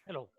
Hello.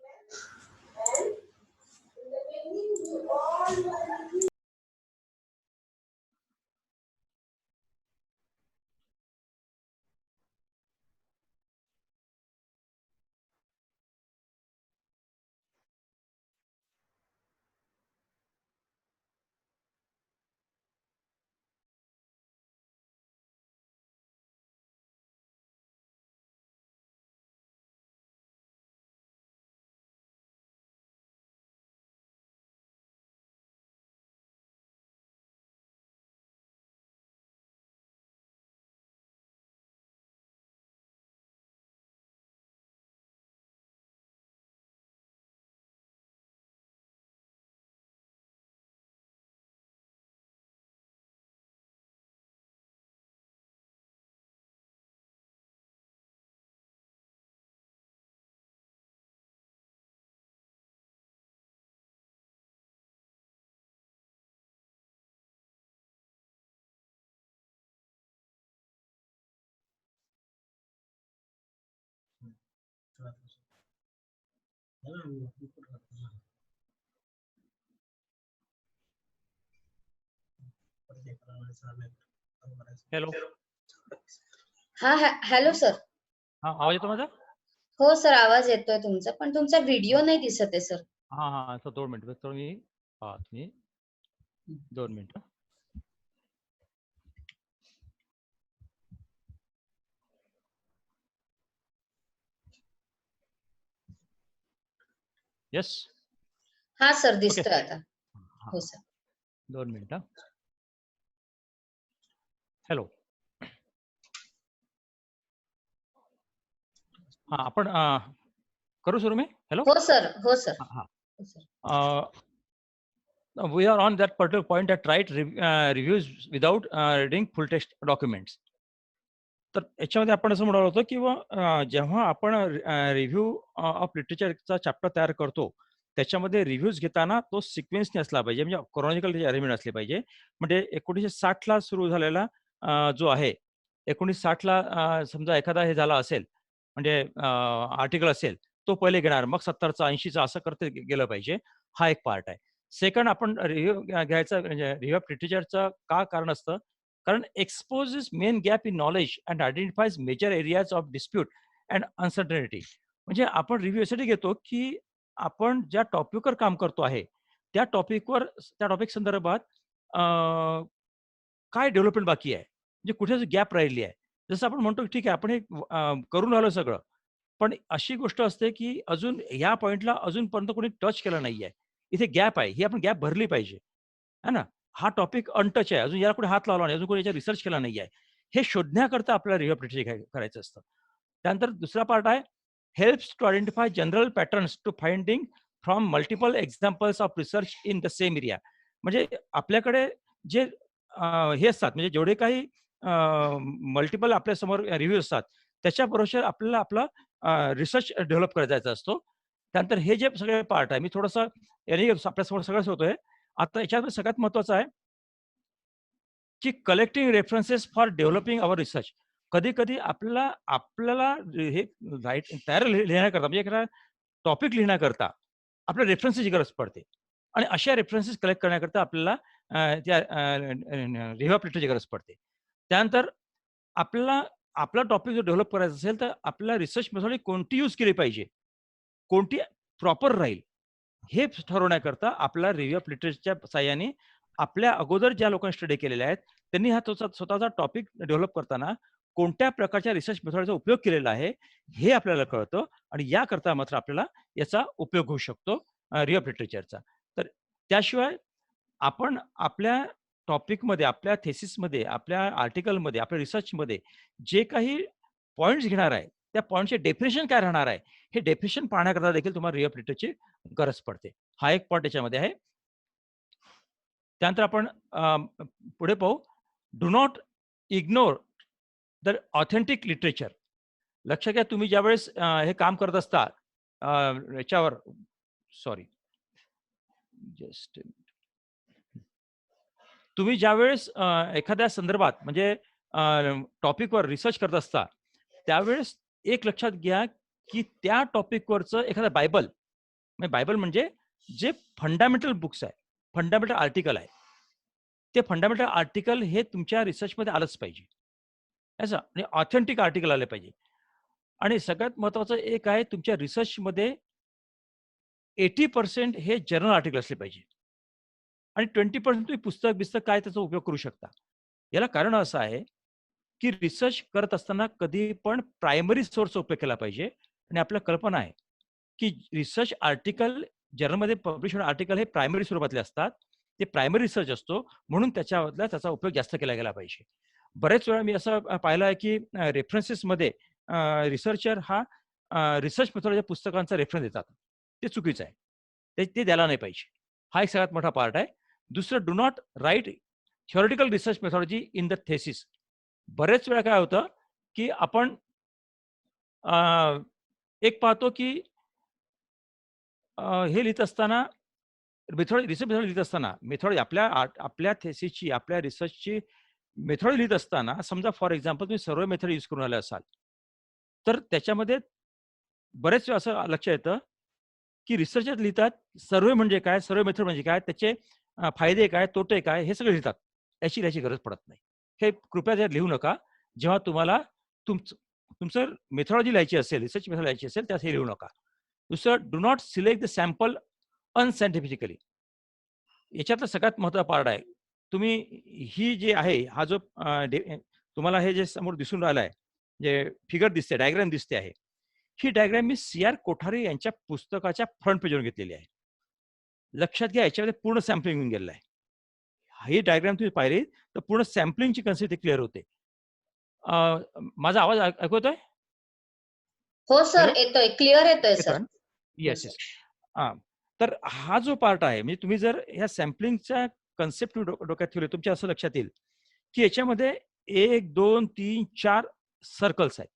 Hello. हा hello sir. हा, आवाज येतो माझा? हो सर, आवाज येतोय तुमचा, पण तुमचा व्हिडिओ नाही दिसत आहे सर. हा हा असं 2 मिनिट तर मी तुम्ही 2 मिनिट. येस. हा सर, दिसतोय आता. हो सर. 2 मिनिट. हॅलो. हा, आपण करू सुरू मी. हॅलो. हो सर. हो sir. We are on that particular point that write reviews without reading full text documents. तर याच्यामध्ये आपण असं म्हणालो होतो किंवा जेव्हा आपण रिव्ह्यू ऑफ लिटरेचरचा चॅप्टर तयार करतो त्याच्यामध्ये रिव्ह्यूज घेताना तो सिक्वेन्सने असला पाहिजे, म्हणजे क्रोनॉलॉजिकल अरेंजमेंट असली पाहिजे. म्हणजे 1960ला सुरू झालेला जो आहे, 1960ला समजा एखादा हे झाला असेल, म्हणजे आर्टिकल असेल, तो पहिले घेणार, मग 70चा 80चा असं करते गेलं पाहिजे. हा एक पार्ट आहे. सेकंड, आपण रिव्ह्यू घ्यायचा म्हणजे रिव्ह्यू ऑफ लिटरेचरचं का कारण असतं, कारण exposes main gap in knowledge and identifies major areas of dispute and uncertainty. म्हणजे आपण रिव्ह्यू यासाठी घेतो की आपण ज्या टॉपिकवर काम करतो आहे त्या टॉपिक संदर्भात काय डेव्हलपमेंट बाकी आहे, म्हणजे कुठे गॅप राहिली आहे. जसं आपण म्हणतो की ठीक आहे, आपण हे करून आलो सगळं, पण अशी गोष्ट असते की अजून ह्या पॉइंटला अजूनपर्यंत कोणी टच केलं नाहीये, इथे गॅप आहे, ही आपण गॅप भरली पाहिजे, है ना. हा टॉपिक अनटच आहे, अजून याला कुठे हात लावला नाही, अजून कोणी याच्यावर रिसर्च केला नाही आहे, हे शोधण्याकरता आपल्याला रिव्ह्यू ऑफ लिटरेचर करायचं असतं. त्यानंतर दुसरा पार्ट आहे, helps to identify general patterns to finding from multiple examples of research in the same area. म्हणजे आपल्याकडे जे हे असतात, म्हणजे जेवढे काही मल्टिपल आपल्यासमोर रिव्ह्यू असतात, त्याच्याबरोबर आपल्याला आपला रिसर्च डेव्हलप करायचा असतो. त्यानंतर हे जे सगळे पार्ट आहे, मी थोडंसं याने आपल्यासमोर सगळंच होतोय. आता याच्यामध्ये सगळ्यात महत्त्वाचं आहे की collecting references for developing our research. कधी-कधी आपल्याला हे तयार लिहिण्याकरता, म्हणजे एखादा टॉपिक लिहिण्याकरता आपल्याला रेफरन्सची गरज पडते आणि अशा रेफरन्सेस कलेक्ट करण्याकरता आपल्याला त्या रिव्ह्यू ऑफ लिटरेचरची गरज पडते. त्यानंतर आपल्याला आपला टॉपिक जर डेव्हलप करायचा असेल, तर आपल्याला रिसर्च मेथॉडॉलॉजी कोणती यूज केली पाहिजे, कोणती प्रॉपर राहील, हे ठरवण्याकरता आपला रिव्ह्यू ऑफ लिटरेचरच्या साहाय्याने आपल्या अगोदर ज्या लोकांनी स्टडी केलेल्या आहेत त्यांनी हा स्वतःचा टॉपिक डेव्हलप करताना कोणत्या प्रकारच्या रिसर्च मेथॉडचा उपयोग केलेला आहे हे आपल्याला कळतं आणि याकरता मात्र आपल्याला याचा उपयोग होऊ शकतो रिव्ह्यू ऑफ लिटरेचरचा. तर त्याशिवाय आपण आपल्या टॉपिकमध्ये, आपल्या थेसिसमध्ये, आपल्या आर्टिकलमध्ये, आपल्या रिसर्चमध्ये जे काही पॉइंट्स घेणार आहे, त्या पॉइंटचे डेफिनेशन काय राहणार आहे, हे डेफिनेशन पाहण्याकरता देखील तुम्हाला रिव्ह्यू ऑफ लिटरेचरची गरज पडते. हा एक पॉइंट याच्यामध्ये आहे. त्यानंतर आपण पुढे पाहू. Do not ignore the authentic literature. लक्षात घ्या, तुम्ही ज्यावेळेस हे काम करत असता याच्यावर, सॉरी, जस्ट तुम्ही ज्यावेळेस एखाद्या संदर्भात म्हणजे टॉपिकवर रिसर्च करत असता, त्यावेळेस एक लक्षात घ्या, की त्या टॉपिकवरचं एखादं बायबल म्हणजे जे फंडामेंटल बुक्स आहे, फंडामेंटल आर्टिकल आहे. ते फंडामेंटल आर्टिकल हे तुमच्या रिसर्चमध्ये आलंच पाहिजे. असं म्हणजे ऑथेंटिक आर्टिकल आले पाहिजे. आणि सगळ्यात महत्त्वाचं एक आहे, तुमच्या रिसर्चमध्ये 80% हे जर्नल आर्टिकल असले पाहिजे. आणि 20% तुम्ही पुस्तक-बिस्तक काय त्याचा उपयोग करू शकता. याला कारण असं आहे, की रिसर्च करत असताना कधी पण प्रायमरी सोर्सचा उपयोग केला पाहिजे. आणि आपल्याला कल्पना आहे, की रिसर्च आर्टिकल जर्नलमध्ये पब्लिश होणारे आर्टिकल हे प्रायमरी स्वरूपातले असतात. ते प्रायमरी रिसर्च असतो, म्हणून त्याचा उपयोग जास्त केला गेला पाहिजे. बरेच वेळा मी असं पाहिलं आहे, की रेफरन्सेसमध्ये रिसर्चर हा रिसर्च मेथॉडॉलॉजी पुस्तकांचा रेफरन्स देतात. ते चुकीचं आहे. ते ते द्यायला नाही पाहिजे. हा एक सगळ्यात मोठा पार्ट आहे. दुसरं, do not write theoretical research methodology in the thesis. बरेच वेळा काय होतं, की आपण एक पाहतो, की हे लिहित असताना रिसर्च मेथॉड लिहित असताना मेथॉड आपल्या थेसिसची, आपल्या रिसर्चची मेथॉड लिहित असताना, समजा फॉर एक्झाम्पल तुम्ही सर्व्हे मेथड यूज करून आले असाल, तर त्याच्यामध्ये बरेच वेळा असं लक्षात येतं, की रिसर्चर लिहितात सर्व्हे म्हणजे काय, सर्व्हे मेथड म्हणजे काय, त्याचे फायदे काय, तोटे काय, हे सगळे लिहितात. याची लिहायची गरज पडत नाही. हे कृपया त्यात लिहू नका. जेव्हा तुम्हाला तुमचं तुमचं मेथॉडॉलॉजी लिहायची असेल, रिसर्च मेथड लिहायची असेल, त्यात हे लिहू नका. दुसरं, do not select the sample unscientifically. याच्यातला सगळ्यात महत्त्वाचा पार्ट आहे. तुम्ही ही जी आहे, हा जो तुम्हाला हे जे समोर दिसून राहिलं आहे, जे फिगर दिसते, डायग्राम दिसते आहे. ही डायग्राम मी सी.आर. कोठारी यांच्या पुस्तकाच्या फ्रंट पेजवर घेतलेली आहे. लक्षात घ्या, याच्यामध्ये पूर्ण सॅम्पलिंग होऊन गेलेलं आहे. ही डायग्राम तुम्ही पाहिली, तर पूर्ण सॅम्पलिंगची कन्सेप्ट क्लिअर होते. माझा आवाज ऐकू येतोय? हो सर, हॅलो? येतोय. क्लिअर येतोय येतोय सर. ना? Yes yes, yes. सर. हां. तर हा जो पार्ट आहे, म्हणजे तुम्ही जर ह्या सॅम्पलिंगच्या कन्सेप्ट डोक्यात ठेवले, तुमच्या असं लक्षात येईल, की याच्यामध्ये 1, 2, 3, 4 सर्कल्स आहेत.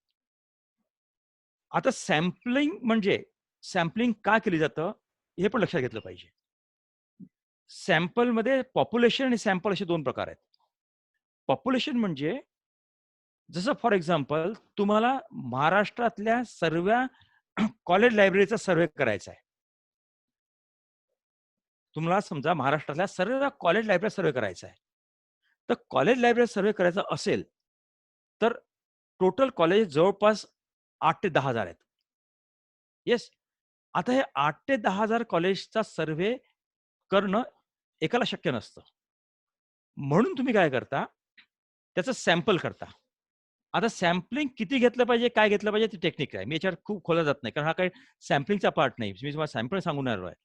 आता सॅम्पलिंग का केली जातं, हे पण लक्षात घेतलं पाहिजे. सॅम्पलमध्ये पॉप्युलेशन आणि सॅम्पल असे 2 प्रकार आहेत. पॉप्युलेशन म्हणजे जसं फॉर एक्झाम्पल तुम्हाला महाराष्ट्रातल्या सर्व कॉलेज लायब्ररीचा सर्व्हे करायचा आहे. तुम्हाला समजा महाराष्ट्रातल्या सर्व कॉलेज लायब्ररी सर्व्हे करायचा आहे. तर कॉलेज लायब्ररी सर्व्हे करायचा असेल, तर टोटल कॉलेज जवळपास 8 ते 10,000 आहेत. येस. आता हे 8 ते 10,000 कॉलेजचा सर्व्हे करणं एकाला शक्य नसतं. म्हणून तुम्ही काय करता, त्याचं सॅम्पल करता. आता सॅम्पलिंग किती घेतलं पाहिजे, काय घेतलं पाहिजे, ती टेक्निक आहे. मी याच्यावर खूप खोलात जात नाही. कारण हा काही सॅम्पलिंगचा पार्ट नाही. मी तुम्हाला सॅम्पल सांगून राहिलो आहे.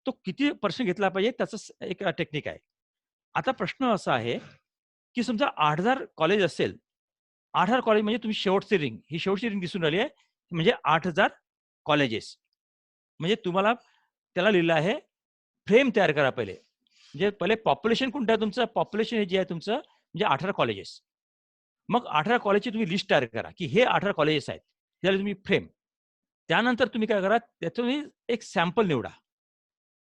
तो किती पर्सेंट घेतला पाहिजे त्याचं एक टेक्निक आहे. आता प्रश्न असा आहे, की समजा 8,000 कॉलेज असेल, 8,000 कॉलेज म्हणजे तुम्ही शेवटची रिंग, ही शेवटची रिंग दिसून राहिली आहे, म्हणजे 8,000 कॉलेजेस. म्हणजे तुम्हाला त्याला लिहिलं आहे, फ्रेम तयार करा पहिले. म्हणजे पहिले पॉप्युलेशन कोणतं आहे तुमचं? पॉप्युलेशन हे जे आहे तुमचं म्हणजे 18 कॉलेजेस. मग 18 कॉलेजची तुम्ही लिस्ट तयार करा, की हे 18 कॉलेजेस आहेत. त्याला तुम्ही फ्रेम. त्यानंतर तुम्ही काय करा, त्यातून एक सॅम्पल निवडा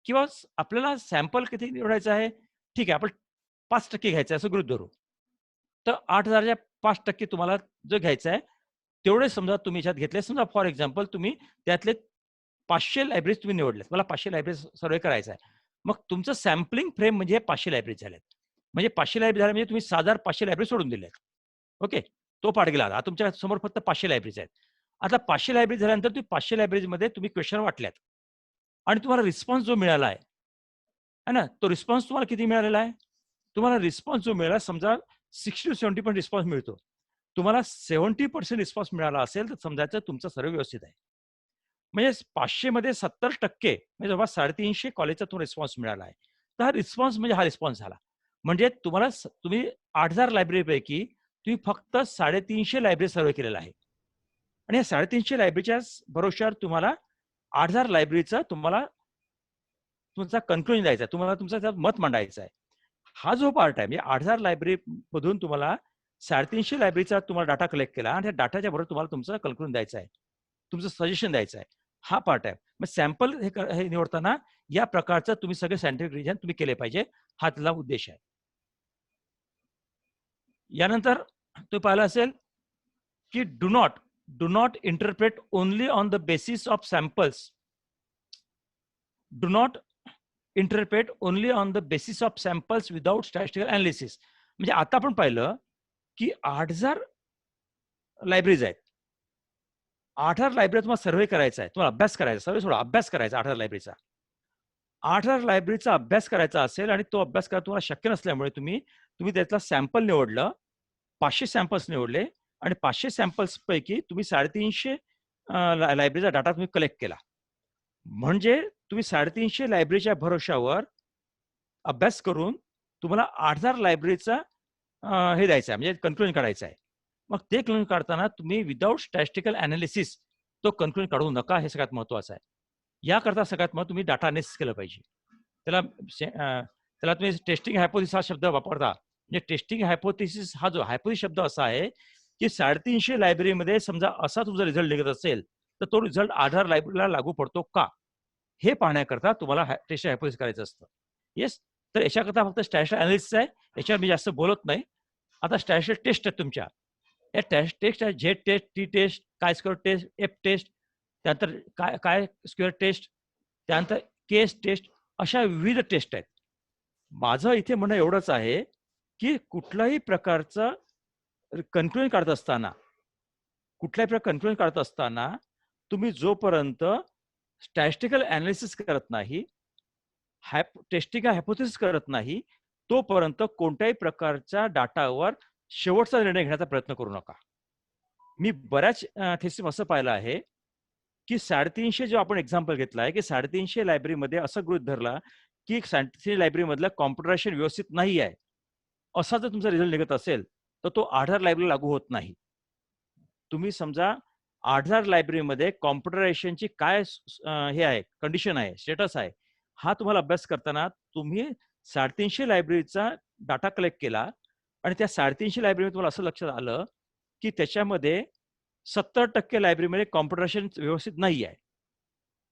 किंवा आपल्याला सॅम्पल किती निवडायचं आहे? ठीक आहे, आपण 5% घ्यायचं आहे असं गृहीत धरू. तर 8,000च्या 5% तुम्हाला जो घ्यायचा आहे, तेवढे समजा तुम्ही ह्याच्यात घेतले. समजा फॉर एक्झाम्पल तुम्ही त्यातले 500 लायब्ररीज तुम्ही निवडल्यात. मला 500 लायब्ररीज सर्व्हे करायचा आहे. मग तुमचं सॅम्पलिंग फ्रेम म्हणजे 500 लायब्ररीज झाल्यात. म्हणजे 500 लायब्ररी झाल्या म्हणजे तुम्ही 6,000 500 लायब्ररी सोडून दिल्यात. ओके. तो पार्ट गेला. आता तुमच्या समोर फक्त 500 लायब्ररीज आहेत. आता 500 लायब्ररी झाल्यानंतर तुम्ही 500 लायब्ररीजमध्ये तुम्ही क्वेश्चन वाटल्यात आणि तुम्हाला रिस्पॉन्स जो मिळाला आहे ना? तो रिस्पॉन्स तुम्हाला किती मिळालेला आहे? तुम्हाला रिस्पॉन्स जो मिळाला समजा 60-70% रिस्पॉन्स मिळतो. तुम्हाला 70% रिस्पॉन्स मिळाला असेल, तर समजायचं तुमचा सर्व्हे व्यवस्थित आहे. म्हणजे 500 मध्ये 70% म्हणजे जवळपास 350 कॉलेजचा तो रिस्पॉन्स मिळाला आहे. तर हा रिस्पॉन्स झाला. म्हणजे तुम्ही 8,000 लायब्ररीपैकी तुम्ही फक्त 350 लायब्ररी सर्व्हे केलेला आहे. आणि या 350 लायब्ररीच्या भरोश्यावर तुम्हाला 8,000 लायब्ररीचं तुम्हाला तुमचा कन्क्लुजन द्यायचा आहे. तुम्हाला तुमचं त्यात मत मांडायचं आहे. हा जो पार्ट आहे, म्हणजे 8,000 लायब्ररीमधून तुम्हाला 350 लायब्ररीचा तुम्हाला डाटा कलेक्ट केला आणि त्या डाटाच्या बरोबर तुम्हाला तुमचं कन्क्लूजन द्यायचं आहे. तुमचं सजेशन द्यायचं आहे. हा पार्ट आहे. मग सॅम्पल हे निवडताना या प्रकारचं तुम्ही सगळे सायंटिफिक रिव्हिजन तुम्ही केले पाहिजे. हा त्याचा उद्देश आहे. यानंतर तुम्ही पाहिलं असेल, की do not interpret only on the basis of samples. Do not interpret only on the basis of samples without statistical analysis. म्हणजे आता आपण पाहिलं, की 8,000 लायब्ररीज आहेत. 8,000 लायब्ररी तुम्हाला सर्व्हे करायचा आहे. तुम्हाला अभ्यास करायचा, सर्व्हे सोडा, अभ्यास करायचा 8,000 लायब्ररीचा. 8,000 लायब्ररीचा अभ्यास करायचा असेल आणि तो अभ्यास करायला तुम्हाला शक्य नसल्यामुळे तुम्ही त्यातला सॅम्पल निवडलं, 500 सॅम्पल्स निवडले आणि 500 सॅम्पल्सपैकी तुम्ही 350 लायब्ररीचा डाटा तुम्ही कलेक्ट केला. म्हणजे तुम्ही 350 लायब्ररीच्या भरोश्यावर अभ्यास करून तुम्हाला 8,000 लायब्ररीचा हे द्यायचं आहे, म्हणजे कन्क्लुजन काढायचं आहे. मग ते कन्क्लुजन काढताना तुम्ही विदाऊट स्टॅटिस्टिकल अनालिसिस तो कन्क्लुजन काढू नका, हे सगळ्यात महत्त्वाचं आहे. याकरता सगळ्यात महत्त्वाचं तुम्ही डाटा अनालिसिस केलं पाहिजे. त्याला तुम्ही टेस्टिंग हायपोथिसिस हा शब्द वापरता. म्हणजे टेस्टिंग हायपोथिसिस हा जो हायपोथिसिस शब्द असा आहे, की 350 लायब्ररीमध्ये समजा असा तुमचा रिझल्ट निघत असेल, तर तो रिझल्ट 8,000 लायब्ररीला लागू पडतो का? हे पाहण्याकरता तुम्हाला टेस्टिंग हायपोथिसिस करायचं असतं. येस. तर याच्याकरता फक्त स्टॅटिस्टिकल अनालिसिस आहे. याच्यावर मी जास्त बोलत नाही. आता स्टॅटिस्टिकल टेस्ट आहेत तुमच्या. या टेस्ट आहे, झेड टेस्ट, टी टेस्ट, काय स्क्वेअर टेस्ट, एफ टेस्ट, त्यानंतर काय स्क्वेअर टेस्ट, त्यानंतर केस टेस्ट, अशा विविध टेस्ट आहेत. माझं इथे म्हणणं एवढंच आहे, की कुठल्याही प्रकारचं कन्क्लुजन काढत असताना, तुम्ही जोपर्यंत स्टॅटिस्टिकल अनालिसिस करत नाही, टेस्टिंग हायपोथिसिस करत नाही, तोपर्यंत कोणत्याही प्रकारच्या डाटावर शेवटचा निर्णय घेण्याचा प्रयत्न करू नका. मी बऱ्याच थेसिस असं पाहिलं आहे, की 350 जो आपण एक्झाम्पल घेतला आहे, की 350 लायब्ररीमध्ये असं गृहीत धरला, की 350 लायब्ररीमधलं कॉम्प्युटरायझेशन व्यवस्थित नाही आहे. असा जर तुमचा रिझल्ट निघत असेल, तर तो 8,000 लायब्ररी लागू होत नाही. तुम्ही समजा 8,000 लायब्ररीमध्ये कॉम्प्युटरायझेशनची काय हे आहे, कंडिशन आहे, स्टेटस आहे, हा तुम्हाला अभ्यास करताना तुम्ही 350 लायब्ररीचा डाटा कलेक्ट केला आणि त्या 350 लायब्ररीमध्ये तुम्हाला असं लक्षात आलं, की त्याच्यामध्ये 70% लायब्ररीमध्ये कॉम्प्युटरायझेशन व्यवस्थित नाही आहे.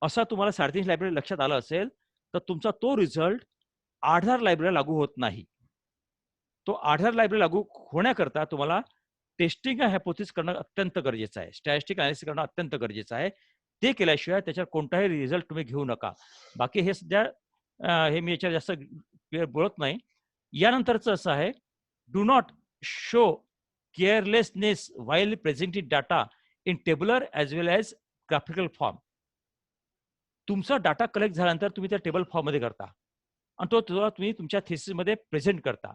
असा तुम्हाला 350 लायब्ररी लक्षात आलं असेल, तर तुमचा तो रिझल्ट 8,000 लायब्ररीला लागू होत नाही. तो 8,000 लायब्ररी लागू होण्याकरता तुम्हाला टेस्टिंग हायपोथिसिस करणं अत्यंत गरजेचं आहे. स्टॅटिस्टिक अनालिसिस करणं अत्यंत गरजेचं आहे. ते केल्याशिवाय त्याच्यावर कोणताही रिझल्ट तुम्ही घेऊ नका. बाकी हे सध्या हे मी याच्यावर जास्त क्लिअर बोलत नाही. यानंतरचं असं आहे, do not show carelessness while presenting data in tabular as well as graphical form. तुमचा डाटा कलेक्ट झाल्यानंतर तुम्ही त्या टेबल फॉर्ममध्ये करता आणि तो तुम्ही तुमच्या थेसिसमध्ये प्रेझेंट करता.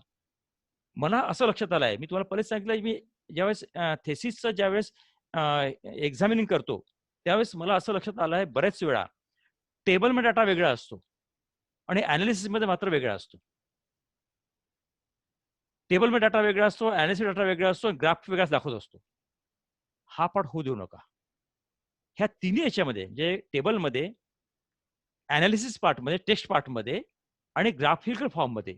मला असं लक्षात आलं आहे, मी तुम्हाला पहिलेच सांगितलं, मी ज्यावेळेस थेसिसचं ज्यावेळेस एक्झामिनिंग करतो, त्यावेळेस मला असं लक्षात आलं आहे बऱ्याच वेळा टेबलमध्ये डाटा वेगळा असतो आणि अनालिसिसमध्ये मात्र वेगळा असतो. टेबलमध्ये डाटा वेगळा असतो, अनालिसिस डाटा वेगळा असतो, ग्राफ वेगळाच दाखवत असतो. हा पाठ होऊ देऊ नका. ह्या तिन्ही याच्यामध्ये म्हणजे टेबलमध्ये, अनालिसिस पार्टमध्ये, टेक्स्ट पार्टमध्ये आणि ग्राफिकल फॉर्ममध्ये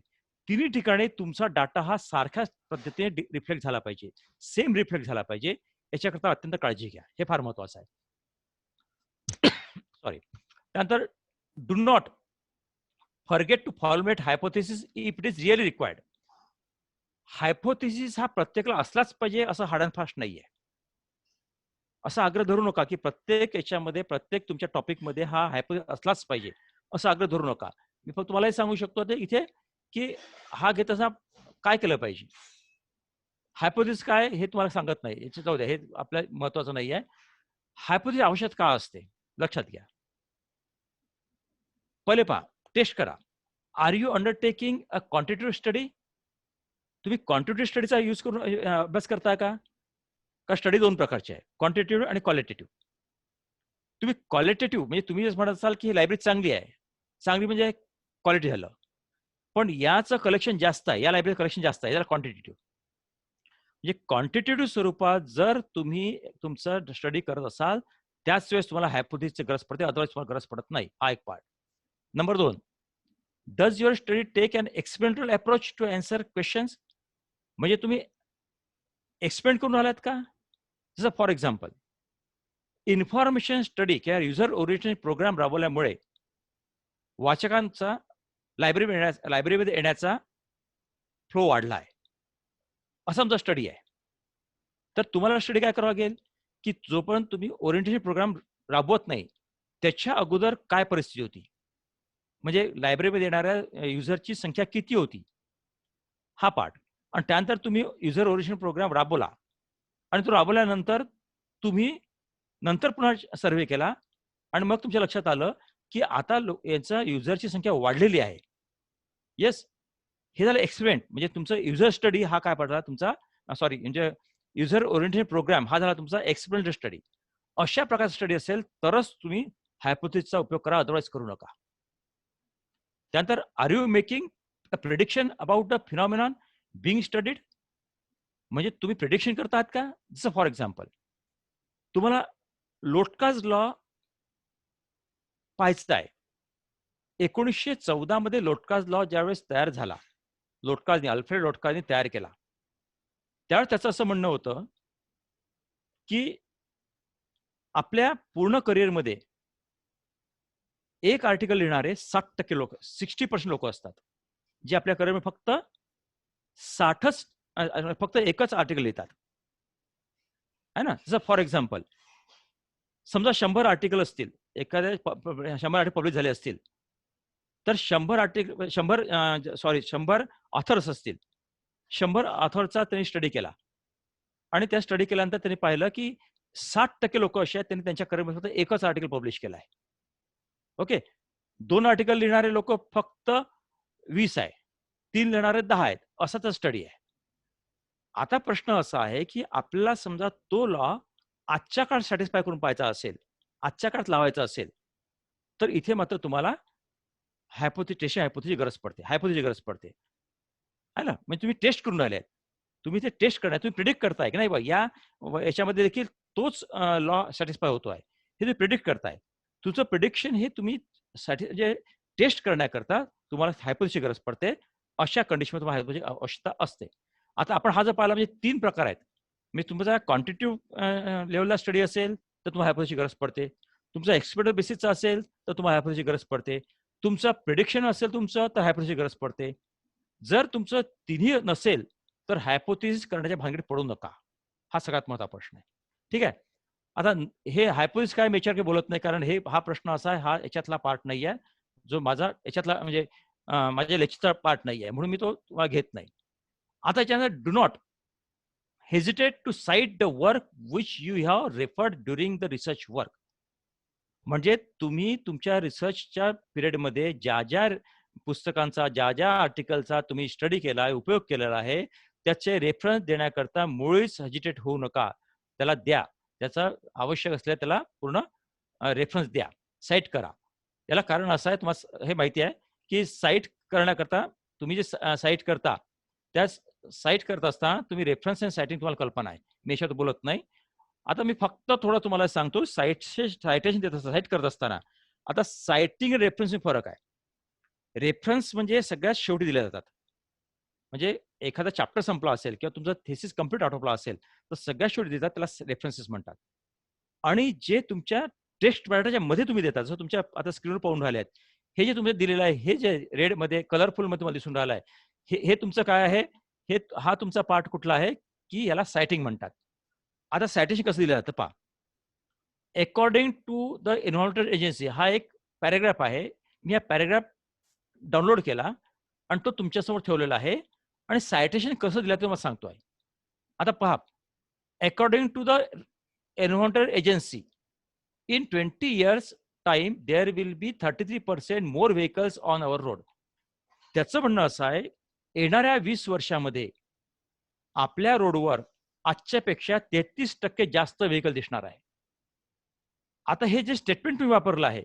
तिन्ही ठिकाणी तुमचा डाटा हा सारख्याच पद्धतीने रिफ्लेक्ट झाला पाहिजे. सेम रिफ्लेक्ट झाला पाहिजे. याच्याकरता अत्यंत काळजी घ्या. हे फार महत्वाचं आहे. सॉरी. त्यानंतर do not forget to formulate hypothesis if it is really required. Hypothesis हा प्रत्येकाला असलाच पाहिजे असं हार्ड अँड फास्ट नाहीये. असा आग्रह धरू नका, की प्रत्येक याच्यामध्ये, प्रत्येक तुमच्या टॉपिकमध्ये हा हायपोथेसिस असलाच पाहिजे, असा आग्रह धरू नका. मी फक्त तुम्हाला हे सांगू शकतो ते इथे, की हा घेत असताना काय केलं पाहिजे. हायपोथेसिस काय हे तुम्हाला सांगत नाही. याची जाऊ द्या, हे आपल्या महत्वाचं नाहीये. हायपोथेसिस आवश्यक का असते? लक्षात घ्या. पहिले पहा, टेस्ट करा. Are you undertaking a quantitative study? तुम्ही क्वांटिटेटिव्ह स्टडीचा यूज करून अभ्यास करताय का? का स्टडी दोन प्रकारचे आहे, क्वांटिटेटिव्ह आणि क्वालिटेटिव्ह. तुम्ही क्वालिटेटिव्ह म्हणजे तुम्ही जर म्हणत असाल की ही लायब्ररी चांगली आहे, चांगली म्हणजे क्वालिटी झालं, पण याचं कलेक्शन जास्त आहे, या लायब्ररी कलेक्शन जास्त आहे, याला क्वांटिटेटिव्ह. म्हणजे क्वांटिटेटिव्ह स्वरूपात जर तुम्ही तुमचं स्टडी करत असाल, त्याच वेळेस तुम्हाला हायपोथेसिसची गरज पडते, अदरवाईज तुम्हाला गरज पडत नाही. हा एक part. Number 2, does your study take an experimental approach to answer questions? म्हणजे तुम्ही एक्सपेरिमेंट करून आलात का? जसं फॉर एक्झाम्पल, इन्फॉर्मेशन स्टडी किंवा युजर ओरिएंटेड प्रोग्राम राबवल्यामुळे वाचकांचा लायब्ररीमध्ये येण्याचा फ्लो वाढला आहे, असा आमचा स्टडी आहे. तर तुम्हाला स्टडी काय करावं लागेल, की जोपर्यंत तुम्ही ओरिएंटेशन प्रोग्राम राबवत नाही, त्याच्या अगोदर काय परिस्थिती होती? म्हणजे लायब्ररीमध्ये येणाऱ्या युजरची संख्या किती होती? हा पार्ट. आणि त्यानंतर तुम्ही युजर ओरिएंटेशन प्रोग्राम राबवला आणि तो राबवल्यानंतर तुम्ही नंतर पुन्हा सर्व्हे केला आणि मग तुमच्या लक्षात आलं, की आता याचा युजरची संख्या वाढलेली आहे. येस, हे झालं एक्सपेरिमेंट. म्हणजे तुमचं युजर स्टडी हा काय पडला तुमचा, सॉरी, म्हणजे युजर ओरिएंटेड प्रोग्राम हा झाला तुमचा एक्सपेरिमेंटल स्टडी. अशा प्रकारचा स्टडी असेल तरच तुम्ही हायपोथेसिसचा उपयोग करा, अदरवाईज करू नका. त्यानंतर are you making a prediction about the phenomenon being studied? म्हणजे तुम्ही प्रिडिक्शन करतात का? जसं फॉर एक्झाम्पल, तुम्हाला लोटकाज लॉ पाहायचा आहे. 1914 मध्ये लोटकाज लॉ ज्यावेळेस तयार झाला, अल्फ्रेड लोटकाजने तयार केला. त्यावेळेस त्याचं असं म्हणणं होतं, की आपल्या पूर्ण करिअरमध्ये एक आर्टिकल लिहिणारे 60% लोक, 60% लोक असतात, जे आपल्या करिअरमध्ये फक्त 60च फक्त एकच आर्टिकल लिहितात. आहे ना? जसं फॉर एक्झाम्पल, समजा 100 आर्टिकल असतील, एखाद्या 100 आर्टिकल पब्लिश झाले असतील, तर 100 आर्टिकल 100 ऑथर्स असतील. 100 ऑथरचा त्यांनी स्टडी केला आणि त्या स्टडी केल्यानंतर त्यांनी पाहिलं, की 60% लोकं असे आहेत, त्यांनी त्यांच्या करिअरमध्ये फक्त एकच आर्टिकल पब्लिश केला आहे. ओके. 2 आर्टिकल लिहिणारे लोकं फक्त 20 आहे. 3 लिहिणारे 10 आहेत. असा तो स्टडी आहे. आता प्रश्न असा आहे, की आपल्याला समजा तो लॉ आजच्या काळात सॅटिस्फाय करून पाहायचा असेल, आजच्या काळात लावायचा असेल, तर इथे मात्र तुम्हाला हायपोथेसिसची गरज पडते. गरज पडते. आहे ना? म्हणजे तुम्ही टेस्ट करून राहिले आहेत. तुम्ही ते टेस्ट करणार, तुम्ही प्रिडिक्ट करताय, की नाही बा याच्यामध्ये देखील तोच लॉ सॅटिस्फाय होतो आहे. हे तुम्ही प्रिडिक्ट करताय. तुमचं प्रिडिक्शन हे तुम्ही म्हणजे टेस्ट करण्याकरता तुम्हाला हायपोथेसिसची गरज पडते. अशा कंडिशनमध्ये तुम्हाला हायपोथेसिसची आवश्यकता असते. आता आपण हा जर पाहिला, म्हणजे 3 प्रकार आहेत. म्हणजे तुमचा क्वांटिटेटिव्ह लेव्हलला स्टडी असेल, तर तुम्हाला हायपोथेसिसची गरज पडते. तुमचा एक्सपेरिमेंटल बेसिसचा असेल, तर तुम्हाला हायपोथेसिसची गरज पडते. तुमचं प्रिडिक्शन असेल तुमचं, तर हायपोथेसिसची गरज पडते. जर तुमचं तिन्ही नसेल, तर हायपोथेसिस करण्याच्या भानगडीत पडू नका. हा सगळ्यात महत्त्वाचा प्रश्न आहे. ठीक आहे. आता हे हायपोथेसिस काय, मी याच्यावर काही बोलत नाही, कारण हा प्रश्न असा आहे, हा याच्यातला पार्ट नाही आहे. जो माझा याच्यातला म्हणजे माझ्या लेक्चरचा पार्ट नाही आहे. म्हणून मी तो तुम्हाला घेत नाही. आता याच्यानंतर do not hesitate to cite the work which you have referred during the research work. म्हणजे तुम्ही तुमच्या रिसर्चच्या पिरियडमध्ये ज्या पुस्तकांचा, ज्या आर्टिकलचा तुम्ही स्टडी केला आहे, उपयोग केलेला आहे, त्याचे रेफरन्स देण्याकरता मुळीच हेजिटेट होऊ नका. त्याला द्या. त्याचा आवश्यक असलेला त्याला पूर्ण रेफरन्स द्या. साईट करा. याला कारण असं आहे, तुम्हाला हे माहिती आहे, की साईट करण्याकरता तुम्ही जे साईट करता, त्या साईट करत असताना तुम्ही रेफरन्स आणि सायटिंग तुम्हाला कल्पना आहे. मी याच्यात बोलत नाही. आता मी फक्त थोडं तुम्हाला सांगतो, सायटेशन देत असताना, साईट करत असताना. आता सायटिंग आणि रेफरन्सिंग फरक आहे. रेफरन्स म्हणजे सगळ्यात शेवटी दिले जातात. म्हणजे एखादा चॅप्टर संपला असेल किंवा तुमचा थेसिस कंप्लीट आटोपला असेल, तर सगळ्यात शेवटी देतात, त्याला रेफरन्सेस म्हणतात. आणि जे तुमच्या टेक्स्ट मॅटरच्या मध्ये तुम्ही देता, जसं तुमच्या आता स्क्रीनवर पाहून राहिले आहेत. हे जे तुम्ही दिलेलं आहे, हे जे रेडमध्ये कलरफुलमध्ये तुम्हाला दिसून राहिलं आहे, हे तुमचं काय आहे? हा तुमचा पार्ट कुठला आहे, की याला सायटिंग म्हणतात. आता सायटेशन कसं दिलं जातं पहा. According to the environmental agency, हा एक पॅराग्राफ आहे. मी हा पॅराग्राफ डाउनलोड केला आणि तो तुमच्यासमोर ठेवलेला आहे आणि सायटेशन कसं दिलं ते मला सांगतोय. आता पहा, according to the environmental agency, in 20 years time there will be 33% more vehicles on our road. त्याचं म्हणणं असं आहे, येणाऱ्या 20 वर्षामध्ये आपल्या रोडवर आजच्यापेक्षा 33% जास्त व्हेकल दिसणार आहे. आता हे जे स्टेटमेंट तुम्ही वापरलं आहे,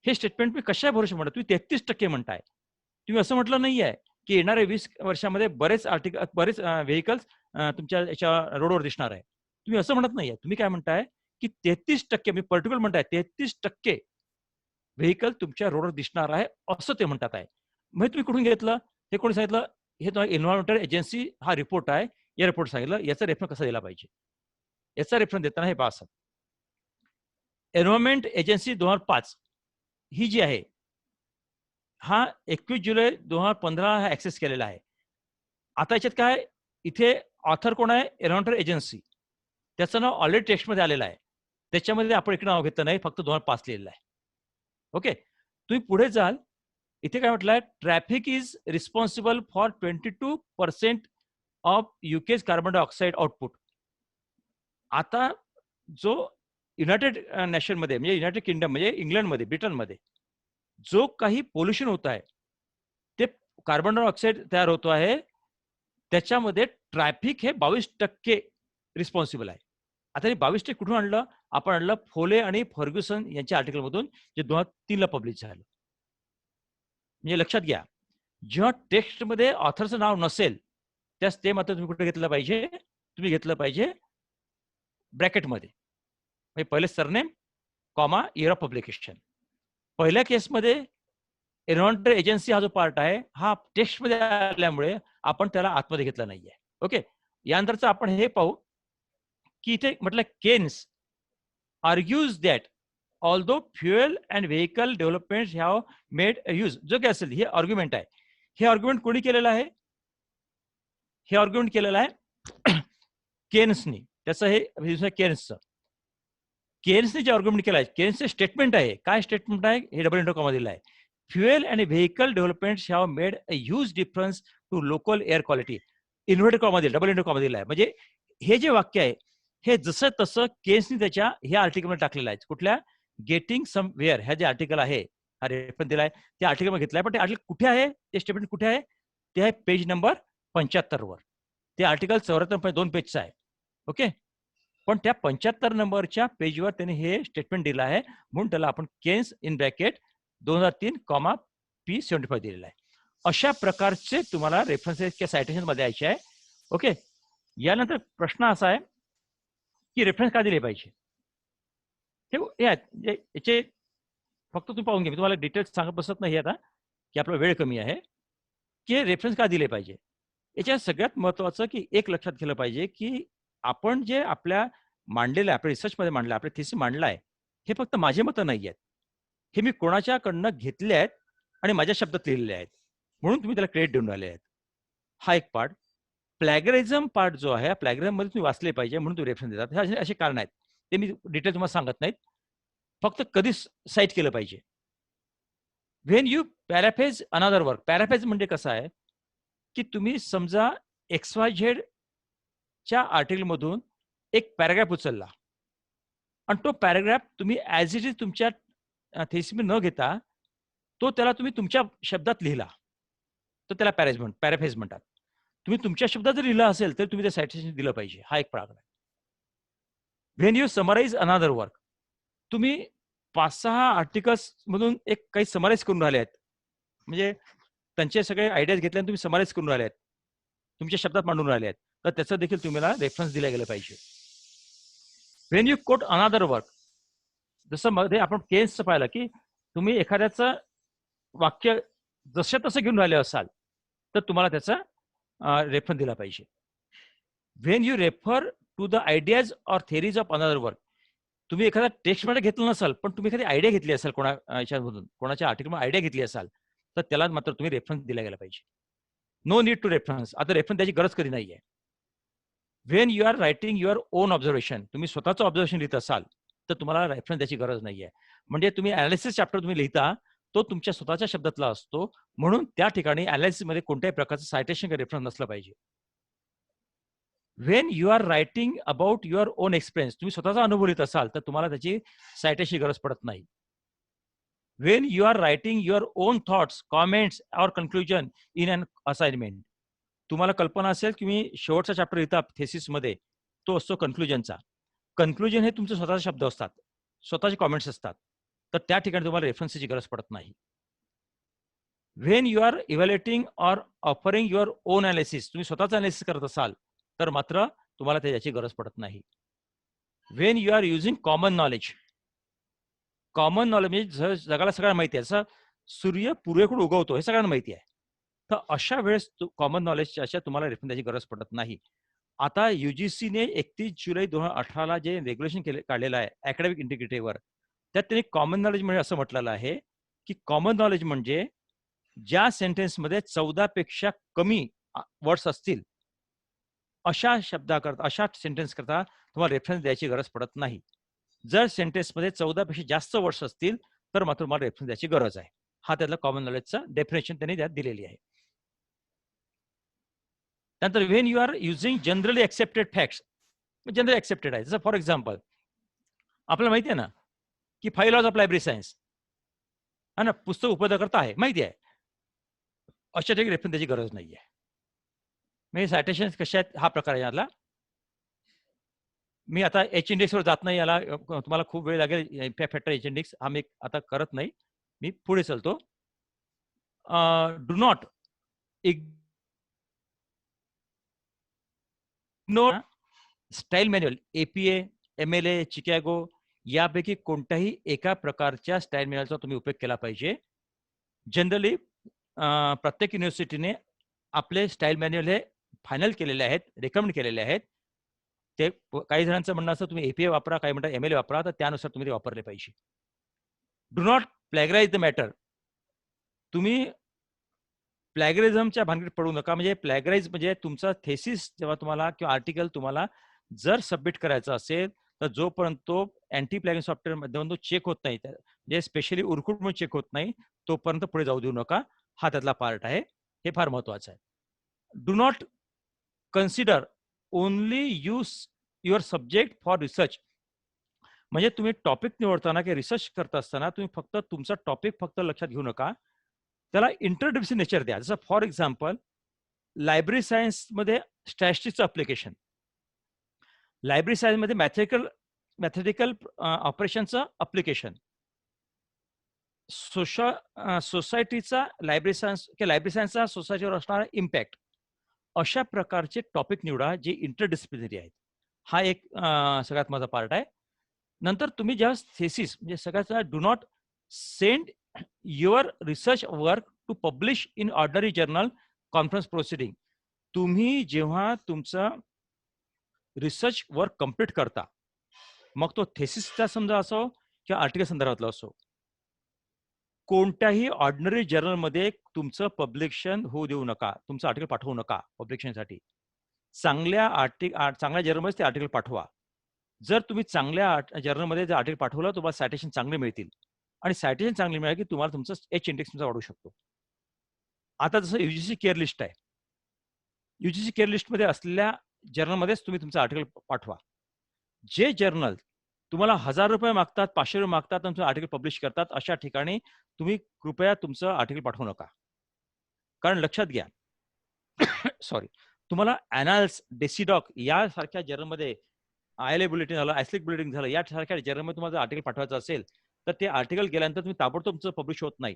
हे स्टेटमेंट मी कशा भरोशा म्हणता? तुम्ही 33% म्हणताय. तुम्ही असं म्हटलं नाहीये, की येणाऱ्या 20 वर्षामध्ये बरेच व्हेइकल्स तुमच्या याच्या रोडवर दिसणार आहे. तुम्ही असं म्हणत नाहीये. तुम्ही काय म्हणताय, की 33% मी पर्टिक्युलर म्हणताय, 33% व्हेइकल तुमच्या रोडवर दिसणार आहे, असं ते म्हणतात आहे. म्हणजे तुम्ही कुठून घेतलं? हे कोणी सांगितलं? हे तुम्हाला एन्व्हायर्नमेंटल एजन्सी हा रिपोर्ट आहे. या रिपोर्ट सांगितलं. याचा रेफरन्स कसा दिला पाहिजे? याचा रेफरन्स देताना हे पहा असं. एन्व्हायर्नमेंट एजन्सी 2005 ही जी आहे, हा 21 जुलै 2015 हा ॲक्सेस केलेला आहे. आता याच्यात काय इथे ऑथर कोण आहे? Environmental agency. त्याचं नाव ऑलरेडी टेक्स्टमध्ये आलेलं आहे. त्याच्यामध्ये आपण इकडे नाव घेतलं नाही, फक्त 2005 लिहिलेलं आहे. ओके. तुम्ही पुढे जाल, इथे काय म्हटलंय? Traffic is responsible for 22% of UK's carbon dioxide output. आता जो युनायटेड नॅशनमध्ये म्हणजे युनायटेड किंगडम म्हणजे इंग्लंडमध्ये, ब्रिटनमध्ये जो काही पोल्युशन होत आहे, ते कार्बन डायऑक्साइड तयार होतो आहे, त्याच्यामध्ये ट्रॅफिक हे 22% रिस्पॉन्सिबल आहे. आता हे 22% कुठून आणलं? आपण आणलं फोले आणि फर्ग्युसन यांच्या आर्टिकलमधून, जे 2003 ला पब्लिश झालं. म्हणजे लक्षात घ्या, जेव्हा टेक्स्टमध्ये ऑथरचं नाव नसेल, त्यास ते मात्र तुम्ही कुठे घेतलं पाहिजे? तुम्ही घेतलं पाहिजे ब्रॅकेटमध्ये. म्हणजे पहिले surname, comma, year of publication. पहिल्या केसमध्ये एन्व्हायर्नमेंटल एजन्सी हा जो पार्ट आहे, हा टेक्स्टमध्ये आल्यामुळे आपण त्याला आतमध्ये घेतला नाहीये. ओके. यानंतरचं आपण हे पाहू, की इथे म्हटलं Keynes argues that although fuel and vehicle developments have made use. जो काही असेल हे आर्ग्युमेंट आहे. हे आर्ग्युमेंट कोणी केलेलं आहे? हे आर्ग्युमेंट केलेलं आहे केन्सनी. त्याचं हे केन्सचं. केन्सने जे आर्ग्युमेंट केलं आहे, केन्सचे स्टेटमेंट आहे. काय स्टेटमेंट आहे? हे डबल इंटो कॉमा दिलं आहे. Fuel and vehicle developments have made a huge difference to local air quality. Inverted comma दिला, डबल इंटो कॉमा दिला आहे. म्हणजे हे जे वाक्य आहे, हे जसं तसं केन्सनी त्याच्या ह्या आर्टिकलमध्ये टाकलेलं आहे. कुठल्या? गेटिंग सम वेअर ह्या जे आर्टिकल आहे, हा रेफरन्स दिला आहे, त्या आर्टिकलमध्ये घेतला आहे. पण ते आर्टिकल कुठे आहे? ते स्टेटमेंट कुठे आहे? ते आहे पेज नंबर 75 वर. ते आर्टिकल 74.2 पेजचं आहे. ओके. पण त्या 75 नंबरच्या पेजवर त्यांनी हे स्टेटमेंट दिलं आहे, म्हणून त्याला आपण Keynes in bracket 2003 comma P75 दिलेला आहे. अशा प्रकारचे तुम्हाला रेफरन्सेस किंवा सायटेशन मध्ये द्यायचे आहे. ओके. यानंतर प्रश्न असा आहे, की रेफरन्स का दिले पाहिजे? हे आहेत म्हणजे याचे फक्त तुम्ही पाहून घ्या. मी तुम्हाला डिटेल्स सांगत बसत नाही आता, की आपला वेळ कमी आहे, की रेफरन्स का दिले पाहिजे. याच्यात सगळ्यात महत्त्वाचं, की एक लक्षात केलं पाहिजे, की आपण जे आपल्या मांडलेलं आहे, आपल्या रिसर्चमध्ये मांडलं, आपल्या थिसिस मांडला आहे, हे फक्त माझे मतं नाही आहेत. हे मी कोणाच्याकडनं घेतले आहेत आणि माझ्या शब्दात लिहिलेले आहेत. म्हणून तुम्ही त्याला क्रेडिट देऊन राहिले आहेत. हा एक पार्ट. प्लॅगरिझम पार्ट जो आहे, प्लॅगरिझममध्ये तुम्ही वाचले पाहिजे म्हणून तुम्ही रेफरन्स देतात. हे असे कारण आहेत. ते मी डिटेल तुम्हाला सांगत नाहीत. फक्त कधी साईट केलं पाहिजे. When you paraphrase another work. Paraphrase म्हणजे कसं आहे, की तुम्ही समजा XYZ च्या आर्टिकलमधून एक पॅराग्राफ उचलला आणि तो पॅराग्राफ तुम्ही ॲज इट इज तुमच्या थिसिसमध्ये न घेता, तो त्याला तुम्ही तुमच्या शब्दात लिहिला, तर त्याला पॅराफ्रेज म्हणतात. तुम्ही तुमच्या शब्दात जर लिहिलं असेल, तर तुम्ही ते सायटेशन दिलं पाहिजे. हा एक प्रकार आहे. When you summarise another work. तुम्ही 5-6 आर्टिकल्स मधून एक काही समराइज करून राहिले आहेत. म्हणजे त्यांचे सगळे आयडियाज घेतले आणि तुम्ही समराइज करून राहिले आहेत. तुमच्या शब्दात मांडून राहिले आहेत. तर त्याचं देखील तुम्हाला रेफरन्स दिला गेला पाहिजे. When you quote another work. जसं मध्ये आपण केसचं पाहिलं, की तुम्ही एखाद्याचं वाक्य जसं तसं घेऊन राहिले असाल, तर तुम्हाला त्याचा रेफरन्स दिला पाहिजे. When you refer to the ideas or theories of another work. तुम्ही एखाद्या टेक्स्टमध्ये घेतलं नसाल, पण तुम्ही एखादी आयडिया घेतली असाल याच्यामधून, कोणाच्या आर्टिकलमध्ये आयडिया घेतली असाल, तर त्याला मात्र तुम्ही रेफरन्स दिला गेला पाहिजे. No need to reference. आता रेफरन्स द्यायची गरज कधी नाहीये. When you are writing your own observation. तुम्ही स्वतःचं ऑब्झर्वेशन लिहित असाल, तर तुम्हाला रेफरन्स द्यायची गरज नाहीये. म्हणजे तुम्ही अनालिसिस चॅप्टर तुम्ही लिहिता, तो तुमच्या स्वतःच्या शब्दातला असतो. म्हणून त्या ठिकाणी अनालिसिसमध्ये कोणत्याही प्रकारचं सायटेशन रेफरन्स नसलं पाहिजे. When you are writing about your own experience. तुम्ही स्वतःचा अनुभव लिहित असाल, तर तुम्हाला त्याची सायटेशनची गरज पडत नाही. When you are writing your own thoughts, comments or conclusion in an assignment. तुम्हाला कल्पना असेल, की मी शेवटचा चॅप्टर लिहिता थेसिसमध्ये, तो असतो कन्क्लुजनचा. कन्क्लुजन हे तुमचे स्वतःचे शब्द असतात, स्वतःचे कॉमेंट्स असतात. तर त्या ठिकाणी तुम्हाला रेफरन्सची गरज पडत नाही. When you are evaluating or offering your own analysis. तुम्ही स्वतःचं अनालिसिस करत असाल, तर मात्र तुम्हाला त्याची गरज पडत नाही. When you are using common knowledge. Common knowledge म्हणजे जगाला सगळ्यांना माहिती आहे. असं सूर्य पूर्वेकडून उगवतो हे सगळ्यांना माहिती आहे. तर अशा वेळेस कॉमन नॉलेजच्या अशा तुम्हाला रेफरन्स द्यायची गरज पडत नाही. आता UGCने 31 जुलै 2018ला जे रेग्युलेशन काढलेलं आहे अकॅडमिक इंटिग्रिटीवर, त्यात त्यांनी कॉमन नॉलेज म्हणजे असं म्हटलेलं आहे, की कॉमन नॉलेज म्हणजे ज्या सेंटेन्समध्ये 14 पेक्षा कमी वर्ड्स असतील, अशा शब्दाकरता, अशा सेंटेन्स करता तुम्हाला रेफरन्स द्यायची गरज पडत नाही. जर सेंटेन्समध्ये 14 पेक्षा जास्त वर्ड्स असतील, तर मात्र तुम्हाला रेफरन्स द्यायची गरज आहे. हा त्यातला कॉमन नॉलेजचा डेफिनेशन त्यांनी त्यात दिलेली आहे. त्यानंतर when you are using generally accepted facts, generally accepted आहे. जसं फॉर एक्झाम्पल आपल्याला माहिती आहे ना, की 5 लॉज ऑफ लायब्ररी सायन्स आहे ना, पुस्तक उपयोगकर्ता आहे, माहिती आहे. अशा ठिकाणी रेफरन्स द्यायची गरज नाहीये. म्हणजे सायटेशन्स कशा आहेत हा प्रकार आहे यातला. मी आता एच इंडेक्सवर जात नाही, याला तुम्हाला खूप वेळ लागेल. फॅक्टर एच इंडेक्स हा मी आता करत नाही. मी पुढे चालतो. Do not ignore style manual, APA, MLA, Chicago यापैकी कोणत्याही एका प्रकारच्या स्टाईल मॅन्युअलचा तुम्ही उपयोग केला पाहिजे. जनरली प्रत्येक युनिव्हर्सिटीने आपले स्टाईल मॅन्युअल हे फायनल केलेले आहेत, रेकमेंड केलेले आहेत. ते काही जणांचं म्हणणं असतं तुम्ही APA वापरा, काही म्हणतात MLA वापरा, तर त्यानुसार तुम्ही ते वापरले पाहिजे. Do not plagiarise the matter. तुम्ही प्लॅगरिझमच्या भानगडीत पडू नका. म्हणजे प्लॅगराइज म्हणजे तुमचा थेसिस जेव्हा तुम्हाला किंवा आर्टिकल तुम्हाला जर सबमिट करायचा असेल, तर जोपर्यंत तो अँटी प्लॅगिंग सॉफ्टवेअरमध्ये तो चेक होत नाही, म्हणजे स्पेशली उरकुटमुळे चेक होत नाही, तोपर्यंत पुढे जाऊ देऊ नका. हा त्यातला पार्ट आहे. हे फार महत्वाचं आहे. Do not consider only use your subject for research. म्हणजे तुम्ही टॉपिक निवडताना किंवा रिसर्च करत असताना तुम्ही फक्त तुमचा टॉपिक फक्त लक्षात घेऊ नका. त्याला इंटरडिसिप्लिनरी नेचर द्या. जसं फॉर एक्झाम्पल लायब्ररी सायन्समध्ये स्टॅटिस्टिक्सचं ॲप्लिकेशन, लायब्ररी सायन्समध्ये मॅथेटिकल ऑपरेशनचं ॲप्लिकेशन, सोसायटीचा लायब्ररी सायन्स किंवा लायब्ररी सायन्सचा सोसायटीवर असणारा इम्पॅक्ट, अशा प्रकारचे टॉपिक निवडा जे इंटरडिसिप्लिनरी आहेत. हा एक सगळ्यात माझा पार्ट आहे. नंतर तुम्ही जेव्हा थेसिस म्हणजे सगळ्यात do not send your research work to publish in ordinary journal conference proceeding. तुम्ही जेव्हा तुमचा रिसर्च वर्क कंप्लीट करता, मग तो थेसिसचा समजा असो किंवा आर्टिकल संदर्भातला असो, कोणत्याही ऑर्डिनरी जर्नलमध्ये तुमचं पब्लिकेशन होऊ देऊ नका. तुमचं आर्टिकल पाठवू नका पब्लिकेशनसाठी. चांगल्या जर्नलमध्ये ते आर्टिकल पाठवा. जर तुम्ही चांगल्या जर्नलमध्ये जर आर्टिकल पाठवलं, तुम्हाला सायटेशन चांगले मिळतील आणि सायटेशन चांगली मिळाली की तुम्हाला तुमचं एच इंडेक्स तुमचा वाढू शकतो. आता जसं UGC केअर लिस्ट आहे. UGC केअर लिस्टमध्ये असलेल्या जर्नलमध्येच तुम्ही तुमचं आर्टिकल पाठवा. जे जर्नल तुम्हाला ₹1000 मागतात, ₹500 मागतात आणि तुमचं आर्टिकल पब्लिश करतात, अशा ठिकाणी तुम्ही कृपया तुमचं आर्टिकल पाठवू नका. कारण लक्षात घ्या, सॉरी, तुम्हाला ॲनाल्स, डेसिडॉक यासारख्या जर्नलमध्ये ILA बुलेटिन झालं, आयसलिक बुलेटिन झालं, यासारख्या जर्नलमध्ये तुम्हाला जर आर्टिकल पाठवायचं असेल, तर ते आर्टिकल गेल्यानंतर तुम्ही ताबडतोब तुमचं पब्लिश होत नाही.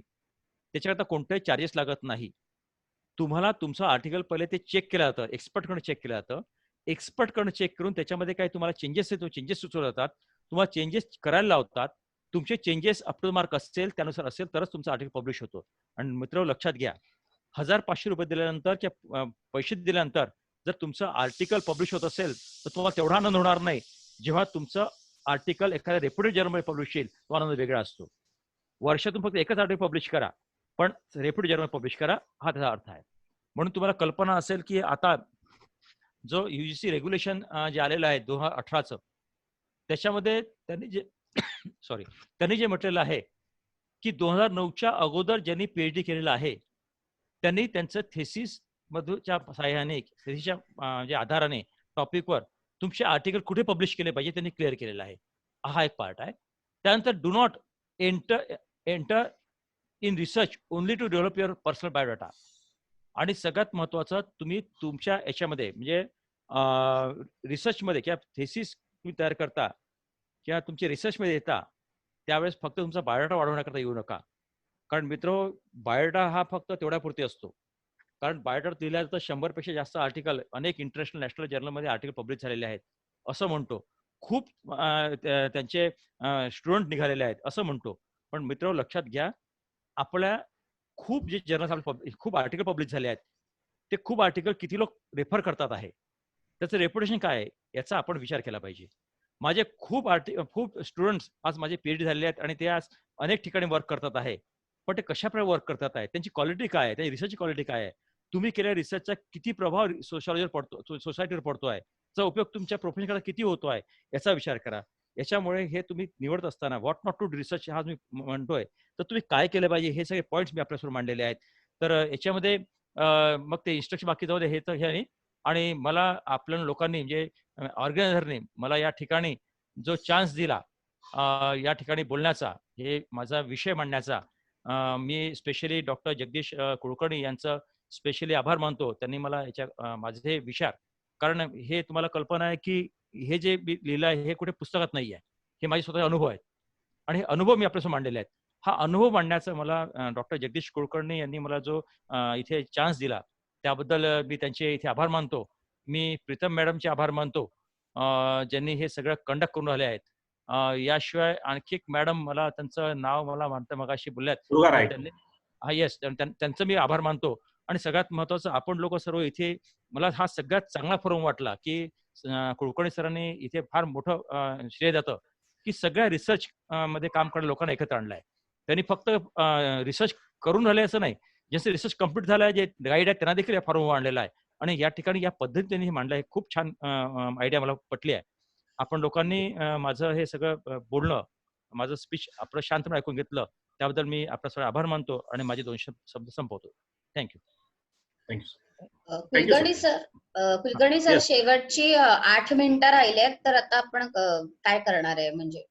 त्याच्याकरता कोणतेही चार्जेस लागत नाही. तुम्हाला तुमचं आर्टिकल पहिले ते चेक केलं जातं, एक्सपर्टकडून चेक केलं जातं. एक्सपर्टकडून चेक करून त्याच्यामध्ये काही तुम्हाला चेंजेस आहेत, चेंजेस सुचवले जातात. तुम्हाला चेंजेस करायला लावतात. तुमचे चेंजेस अप टू मार्क असेल, त्यानुसार असेल तरच तुमचं आर्टिकल पब्लिश होतो. आणि मित्रांनो लक्षात घ्या, ₹1000-500 दिल्यानंतर किंवा पैसे दिल्यानंतर जर तुमचं आर्टिकल पब्लिश होत असेल, तर तुम्हाला तेवढा आनंद होणार नाही. जेव्हा तुमचं आर्टिकल एखाद्या रेप्युटेड जर्नलमध्ये पब्लिश होईल, तो आनंद वेगळा असतो. वर्षातून फक्त एकच आर्टिकल पब्लिश करा, पण रेप्युटेड जर्नल पब्लिश करा, हा त्याचा अर्थ आहे. म्हणून तुम्हाला कल्पना असेल की आता जो UGC रेग्युलेशन जे आलेलं आहे 2018चं, त्याच्यामध्ये त्यांनी जे सॉरी त्यांनी जे म्हटलेलं आहे की 2009च्या अगोदर ज्यांनी PhD केलेलं आहे, त्यांनी त्यांचं थेसिस मधूच्या सहाय्याने, थेसिसच्या जे आधाराने टॉपिकवर तुमचे आर्टिकल कुठे पब्लिश केले पाहिजे त्यांनी क्लिअर केलेला आहे. हा एक पार्ट आहे. त्यानंतर do not enter in research only to develop your personal biodata. आणि सगळ्यात महत्त्वाचं, तुम्ही तुमच्या याच्यामध्ये म्हणजे रिसर्चमध्ये किंवा थेसिस तुम्ही तयार करता किंवा तुमच्या रिसर्चमध्ये येता, त्यावेळेस फक्त तुमचा बायोडाटा वाढवण्याकरता येऊ नका. कारण मित्र, बायोडाटा हा फक्त तेवढ्यापुरती असतो. कारण बायोडाटा दिला तर 100 पेक्षा जास्त आर्टिकल अनेक इंटरनॅशनल, नॅशनल जर्नलमध्ये आर्टिकल पब्लिश झालेले आहेत असं म्हणतो. खूप त्यांचे स्टुडंट निघालेले आहेत असं म्हणतो. पण मित्र लक्षात घ्या, आपल्या खूप जे जर्नल्स खूप आर्टिकल पब्लिश झाले आहेत, ते खूप आर्टिकल किती लोक रेफर करतात आहे, त्याचं रेप्युटेशन काय आहे याचा आपण विचार केला पाहिजे. माझे खूप स्टुडंट्स आज माझे पीएचडी झालेले आहेत आणि ते आज अनेक ठिकाणी वर्क करतात आहे. पण ते कशाप्रकारे वर्क करतात आहे, त्यांची क्वालिटी काय आहे, त्यांची रिसर्चची क्वालिटी काय आहे, तुम्ही केलेल्या रिसर्चचा किती प्रभाव सोशॉलॉजीवर पडतो, सोसायटीवर पडतो आहे, त्याचा उपयोग तुमच्या प्रोफेशनकडे किती होतो आहे याचा विचार करा. याच्यामुळे हे तुम्ही निवडत असताना व्हॉट नॉट टू रिसर्च हा मी म्हणतोय, तर तुम्ही काय केलं पाहिजे हे सगळे पॉईंट्स मी आपल्यासमोर मांडलेले आहेत. तर याच्यामध्ये मग ते इन्स्ट्रक्शन बाकी जाऊ दे हे तर हे नाही. आणि मला आपल्या लोकांनी म्हणजे ऑर्गनायझरने मला या ठिकाणी जो चान्स दिला या ठिकाणी बोलण्याचा, हे माझा विषय मांडण्याचा, मी स्पेशली डॉक्टर जगदीश कुलकर्णी यांचं स्पेशली आभार मानतो. त्यांनी मला माझे विचार, कारण हे तुम्हाला कल्पना आहे की हे जे मी लिहिलं आहे हे कुठे पुस्तकात नाही आहे. हे माझे स्वतःचे अनुभव आहेत आणि हे अनुभव मी आपल्यासमोर मांडलेले आहेत. हा अनुभव मांडण्याचा मला डॉक्टर जगदीश कुलकर्णी यांनी मला जो इथे चान्स दिला, त्याबद्दल मी त्यांचे इथे आभार मानतो. मी प्रीतम मॅडमचे आभार मानतो, ज्यांनी हे सगळं कंडक्ट करून राहिले आहेत. याशिवाय आणखी एक मॅडम, मला त्यांचं नाव मला म्हणता मगाशी बोलल्यात, शुगर तर आहे. त्यांनी येस, त्यांचं मी आभार मानतो. आणि सगळ्यात महत्त्वाचं, आपण लोक सर्व इथे, मला हा सगळ्यात चांगला फोरम वाटला की कुलकर्णी सरांनी इथे फार मोठं श्रेय देतं की सगळ्या रिसर्च मध्ये काम करणाऱ्या लोकांना एकत्र आणलंय. त्यांनी फक्त रिसर्च करून राहिले असं नाही, जसं रिसर्च कम्प्लीट झालाय, जे गाईड आहेत त्यांना देखील फॉर्म मांडलेला आहे. आणि या ठिकाणी या पद्धतीने त्यांनी हे मांडलं आहे, खूप छान आयडिया मला पटली आहे. आपण लोकांनी माझं हे सगळं बोलणं, माझं स्पीच आपलं शांतपणे ऐकून घेतलं, त्याबद्दल मी आपला सगळं आभार मानतो आणि माझे 2 शब्द संपवतो. Thank you. Thank you. Kulkarni sir, Kulkarni sir, Yes. शेवटची 8 मिनिटं राहिलेत, तर आता आपण काय करणार आहे, म्हणजे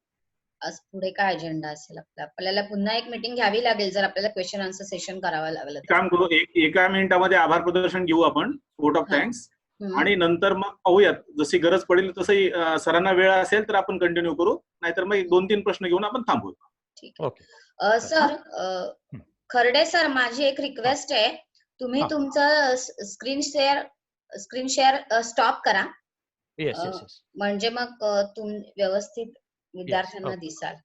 आज पुढे काय अजेंडा असेल आपल्याला पुन्हा एक मीटिंग घ्यावी लागेल जर आपल्याला क्वेश्चन आन्सर सेशन करावं लागलं तर. काम करू, एका मिनिटामध्ये आभार प्रदर्शन घेऊ आपण, वोट ऑफ हा. थँक्स, आणि नंतर मग पाहूयात, जशी गरज पडेल तसंही सरांना वेळ असेल तर आपण कंटिन्यू करू, नाहीतर मग 2-3 प्रश्न घेऊन आपण थांबू. ठीक ओके. आहे. सर, खर्डे सर, माझी एक रिक्वेस्ट आहे, तुम्ही हा. तुमचं स्क्रीन शेअर स्टॉप करा, येस येस येस म्हणजे मग व्यवस्थित विद्यार्थ्यांना okay. दिसाल,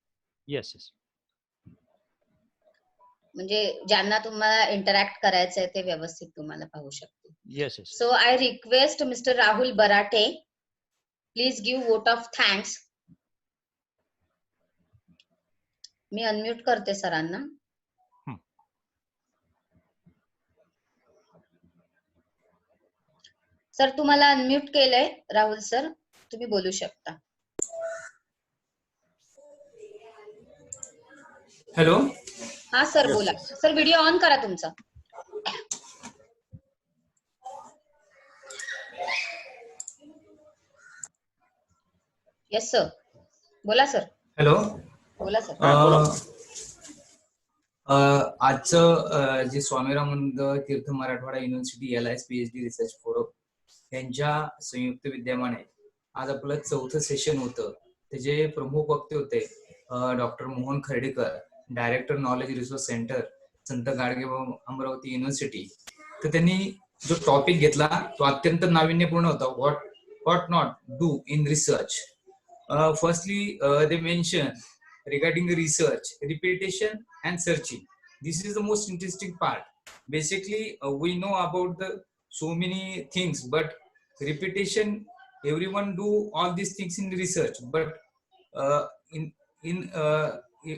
येस येस. म्हणजे ज्यांना तुम्हाला इंटरॅक्ट करायचंय ते व्यवस्थित तुम्हाला पाहू शकतील. Yes yes. So I request mister Rahul Barate, please give vote of thanks. Me unmute करते सरांना. सर, तुम्हाला अनम्यूट केलंय राहुल सर, तुम्ही बोलू शकता. हॅलो. हा सर, बोला सर, व्हिडिओ ऑन करा तुमचा. येस सर, बोला सर. हॅलो. बोला सर. आजचं जे Swami Ramanand Teerth Marathwada university LIS PhD research forum यांच्या संयुक्त विद्यमाने आज आपलं 4थं सेशन होतं. त्याचे प्रमुख वक्ते होते doctor Mohan Khardekar, director knowledge resource centre, संत गाडगेबाबा अमरावती युनिव्हर्सिटी. तर त्यांनी जो टॉपिक घेतला तो अत्यंत नाविन्यपूर्ण होता, what not do in research. Firstly, they mention regarding the research, repetition and searching. This is the most interesting part. Basically, we know about the so many things, but repetition, everyone do all these things in research. But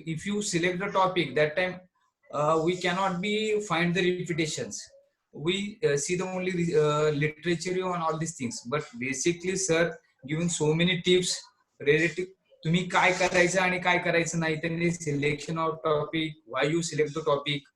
if you select the topic, that time we cannot be find the repetitions. We see the only literature on all these things. But basically, sir, given so many tips related तुम्ही काय करायचं आणि काय करायचं नाही, त्यांनी selection of topic, Y you select the topic,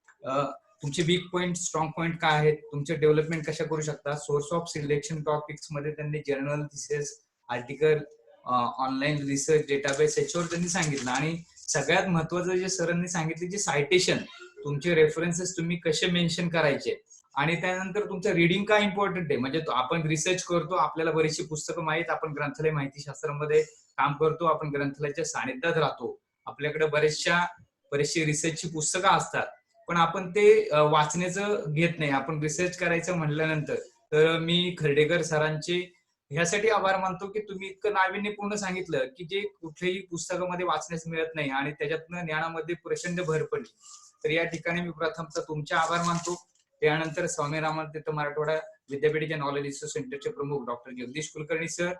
तुमचे weak point, strong point काय आहेत, तुमचे डेव्हलपमेंट कशा करू शकता, सोर्स ऑफ सिलेक्शन टॉपिक्स मध्ये त्यांनी journal, thesis, article, online research database याच्यावर त्यांनी सांगितलं. आणि सगळ्यात महत्वाचं जे सरांनी सांगितले, जे सायटेशन, तुमचे रेफरन्सेस तुम्ही कसे मेन्शन करायचे, आणि त्यानंतर तुमचं रिडिंग का इम्पॉर्टंट आहे. म्हणजे आपण रिसर्च करतो, आपल्याला बरीचशी पुस्तकं माहीत, आपण ग्रंथालय माहिती शास्त्रामध्ये काम करतो, आपण ग्रंथालयाच्या सानिध्यात राहतो, आपल्याकडे बरेचशी रिसर्चची पुस्तकं असतात, पण आपण ते वाचण्याचं घेत नाही. आपण रिसर्च करायचं म्हटल्यानंतर, तर मी खर्डेकर सरांचे ह्यासाठी आभार मानतो की तुम्ही इतकं नाविन्यपूर्ण सांगितलं की जे कुठल्याही पुस्तकामध्ये वाचण्यास मिळत नाही आणि त्याच्यातनं ज्ञानामध्ये प्रचंड भर पडली. तर या ठिकाणी मी प्रथमतः तुमचे आभार मानतो. त्यानंतर स्वामी रामातीर्थ मराठवाडा विद्यापीठाच्या नॉलेज रिसर्च सेंटरचे प्रमुख डॉक्टर जगदीश कुलकर्णी सर,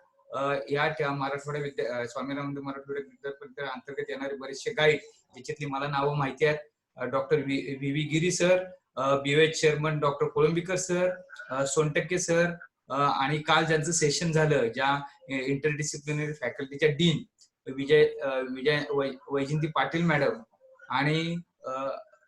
या मराठवाडा स्वामी रामातीर्थ मराठवाडा विद्यापीठ अंतर्गत येणारे बरेचसे गाईड ज्याच्यातली मला नावं माहिती आहेत, doctor V V Giri sir, BOH chairman doctor Kolambikar sir, Sontakke sir, आणि काल ज्यांचं सेशन झालं ज्या इंटरडिसिप्लिनरी फॅकल्टीच्या डीन वैजंती पाटील मॅडम आणि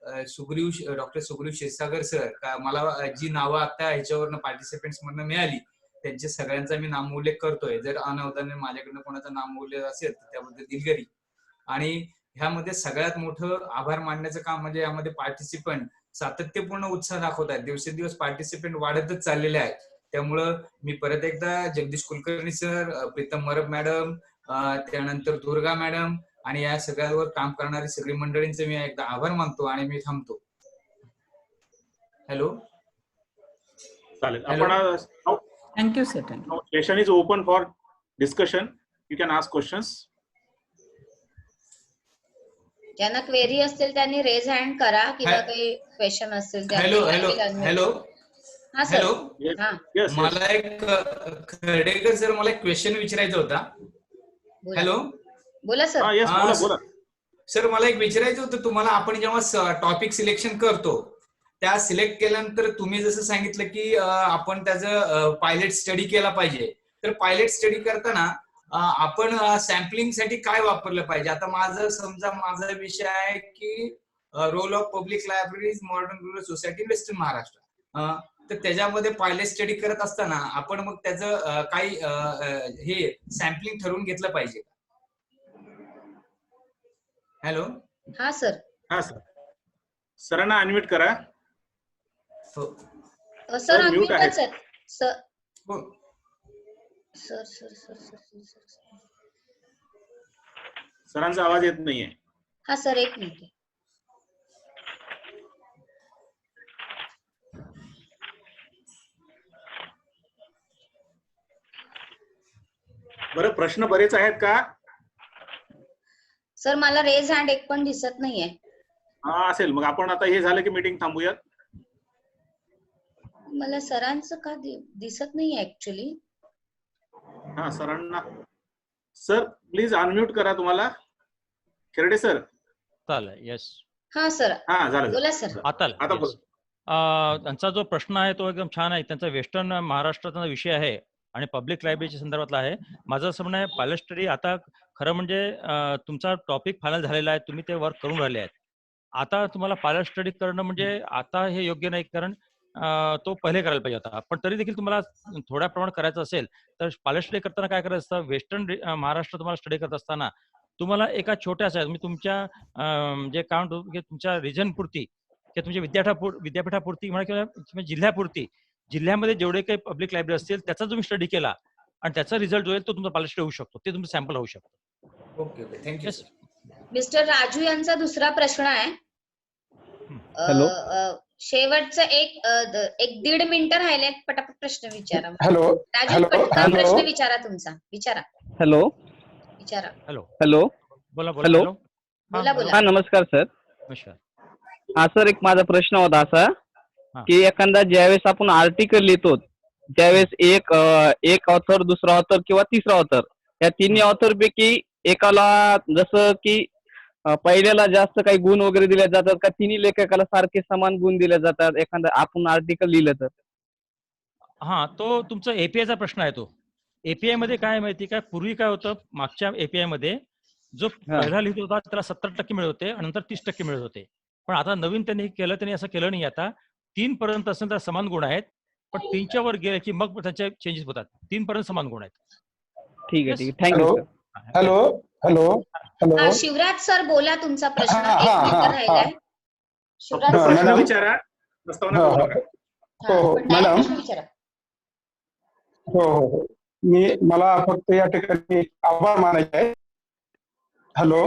डॉक्टर सुग्रीव क्षीरसागर सर, मला जी नावं आता ह्याच्यावरनं पार्टिसिपेंट्स मधनं मिळाली त्यांच्या सगळ्यांचा मी नामोल्लेख करतोय. जर अनावधाने माझ्याकडनं कोणाचा नामोल्लेख असेल तर त्याबद्दल दिलगिरी. आणि ह्यामध्ये सगळ्यात मोठं आभार मानण्याचं काम म्हणजे यामध्ये पार्टिसिपंट सातत्यपूर्ण उत्साह दाखवत आहेत. दिवसेंदिवस पार्टिसिपेंट वाढतच चाललेले आहेत. त्यामुळं मी परत एकदा जगदीश कुलकर्णी सर, प्रीतम मरब मॅडम, त्यानंतर दुर्गा मॅडम आणि या सगळ्यावर काम करणारी सगळी मंडळींचे मी एकदा आभार मानतो आणि मी थांबतो. हॅलो. चालेल. आपण thank you sir. Thank you. Session is open for discussion. You can ask questions. ज्यांना क्वेरी असतील त्यांनी रेज हँड करा किंवा काही क्वेश्चन असतील हॅलो हॅलो हॅलो हा सर. हॅलो. हा मला एक खडेकर सर मला एक क्वेश्चन विचारायचा होता. हॅलो. बोला सर. येस बोला बोला. सर मला एक विचारायचं होतं तुम्हाला, आपण जेव्हा टॉपिक सिलेक्शन करतो त्या सिलेक्ट केल्यानंतर तुम्ही जसं सांगितलं की आपण त्याचं पायलट स्टडी केला पाहिजे. तर पायलट स्टडी करताना आपण सॅम्पलिंग साठी काय वापरलं पाहिजे? आता माझा विषय आहे की role of public libraries modern rural society western Maharashtra. तर त्याच्यामध्ये पायलट स्टडी करत असताना आपण मग त्याचं काही हे सॅम्पलिंग ठरवून घेतलं पाहिजे. हॅलो. हा सर. हा सर. सरांना अनम्यूट करा. सर म्यूट आहे. Sir sir sir sir sir sir सरांचा आवाज येत नाहीये. हा सर एक मिनिट. बरं प्रश्न बरेच आहेत का? सर मला रेज हँड एक पण दिसत नाहीये. हा असेल मग आपण आता हे झालं की मीटिंग थांबूयात. मला सरांचं का दिसत नाहीये ऍक्च्युली. हा सरांना. सर प्लीज अनम्यूट करा तुम्हाला. खेरडे सर. चालेल. येस. हा सर. हा झालं. बोला सर. आता त्यांचा जो प्रश्न आहे तो एकदम छान आहे. त्यांचा वेस्टर्न महाराष्ट्राचा विषय आहे आणि पब्लिक लायब्ररीच्या संदर्भातला आहे. माझं असं म्हणणं आहे पायलट स्टडी आता खरं म्हणजे तुमचा टॉपिक फायनल झालेला आहे, तुम्ही ते वर्क करून राहिले आहेत. आता तुम्हाला पायलट स्टडी करणं म्हणजे आता हे योग्य नाही, कारण तो पहिले करायला पाहिजे होता. पण तरी देखील तुम्हाला थोड्या प्रमाणात करायचं असेल तर पायलट स्टडी करताना काय करायचं असतं, वेस्टर्न महाराष्ट्र तुम्हाला स्टडी करत असताना तुम्हाला एका छोट्याशा तुम्ही तुमच्या जे काय म्हणतो की तुमच्या रिजन पुरती किंवा तुमच्या विद्यापीठापुरती म्हणा किंवा जिल्ह्यापुरती, जिल्ह्यामध्ये जेवढे काही पब्लिक लायब्ररी असतील त्याचा तुम्ही स्टडी केला आणि त्याचा रिझल्ट जो येईल तो तुमचा पायलट स्टडी होऊ शकतो. ते तुमचं सॅम्पल होऊ शकतो. Okay okay. Thank you. Mister Raju यांचा दुसरा प्रश्न आहे. हॅलो. शेवटचं एक दीड मिनिटं राहिले. पटापट प्रश्न विचारा. हॅलो. राजू हॅलो. पटकन प्रश्न हॅलो. विचारा तुमचा. विचारा. हॅलो. विचारा. हॅलो. हॅलो. बोला बोला. हॅलो. हॅलो. बोला बोला. हा नमस्कार सर. नमस्कार. हा सर एक माझा प्रश्न होता असा हा. की एखादा ज्यावेळेस आपण आर्टिकल लिहितो त्यावेळेस एक ऑथर, दुसरा ऑथर किंवा तिसरा ऑथर या तिन्ही ऑथर पैकी एकाला जसं की पहिल्याला जास्त काही गुण वगैरे दिले जातात का तिन्ही लेखकाला सारखे समान गुण दिले जातात एखादा आपण आर्टिकल लिहिलं तर? हा तो तुमचा एपीआयचा प्रश्न आहे. तो एपीआय मध्ये काय माहिती का, पूर्वी काय होतं मागच्या एपीआय मध्ये जो पहिला लिहित होता त्याला 70% मिळत होते आणि नंतर 30% मिळत होते. पण आता नवीन त्यांनी असं केलं नाही. आता 3 पर्यंत असेल तर समान गुण आहेत, पण 3च्या वर गेले की मग त्याचे चेंजेस होतात. 3 पर्यंत समान गुण आहेत. ठीक आहे. Thank you. Hello. Hello. Hello. Shivraj sir बोला तुमचा प्रश्न. हा, एक हा, मिनिट हा, राहिलाय. शिवराज हा, सर. प्रश्न मॅडम. विचारा. प्रस्तावना करू नका. हा, हो, पण direct मॅडम. प्रश्न विचारा. हो. मला फक्त या ठिकाणी आभार मानायचे आहे. हॅलो.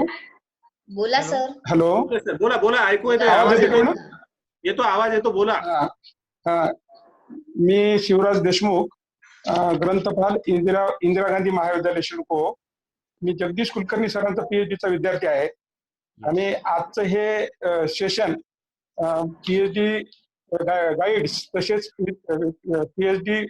बोला सर. हॅलो. ओके सर बोला बोला. ऐकू येतो. आवाज आवाज येतो येतो. ना? येतो आवाज येतो. बोला. हा. मी शिवराज देशमुख, ग्रंथपाल इंदिरा गांधी महाविद्यालय शिडको. मी जगदीश कुलकर्णी सरांचा PhDचा विद्यार्थी आहे आणि आजचं हे सेशन PhD गाईड्स तसेच PhD